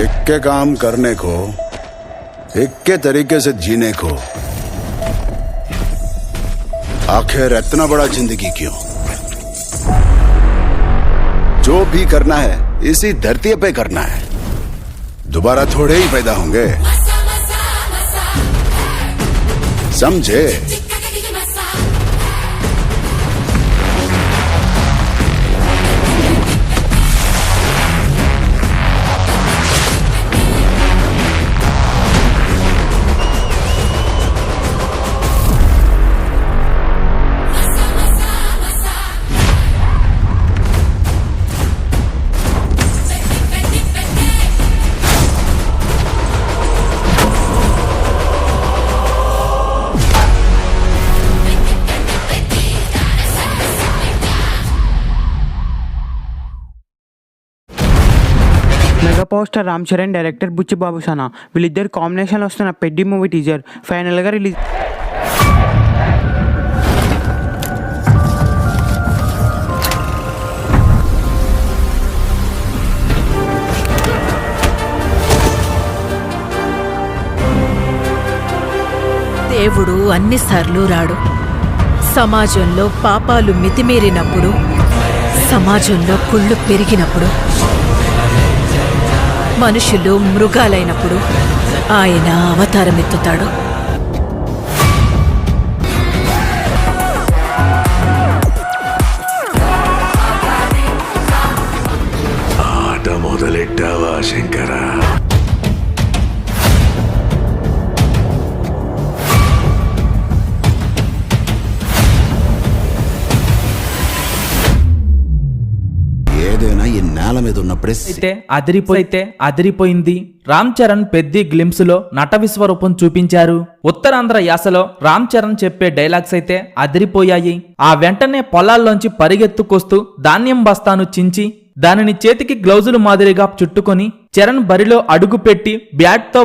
एक के काम करने को, एक के तरीके से जीने को, आखिर इतना बड़ा जिंदगी क्यों? जो भी करना है इसी धरती पे करना है, दोबारा थोड़े ही पैदा होंगे, समझे? Mega power star Ram Charan, director Buchi Babu Sana వీళ్ళిద్దరు కాంబినేషన్లో వస్తున్న పెద్ది మూవీ టీజర్ ఫైనల్గా రిలీజ్. దేవుడు అన్నిసార్లు రాడు. సమాజంలో పాపాలు మితిమీరినప్పుడు, సమాజంలో కుళ్ళు పెరిగినప్పుడు, మనుషులు మృగాలైనప్పుడు ఆయన అవతారమెత్తుతాడు. ఆట మొదలెట్టావా శంకరా? ఏదైనా ఈ నేల మీద ఉన్నప్పుడే అదిరిపోయింది. రామ్ చరణ్ పెద్ది గ్లిమ్స్ లో నట విశ్వరూపం చూపించారు. ఉత్తరాంధ్ర యాసలో రామ్ చరణ్ చెప్పే డైలాగ్స్ అయితే అదిరిపోయాయి. ఆ వెంటనే పొలాల్లోంచి పరిగెత్తుకొస్తూ ధాన్యం బస్తాను చించి దానిని చేతికి గ్లౌజులు మాదిరిగా చుట్టుకొని చరణ్ బరిలో అడుగు పెట్టి బ్యాట్ తో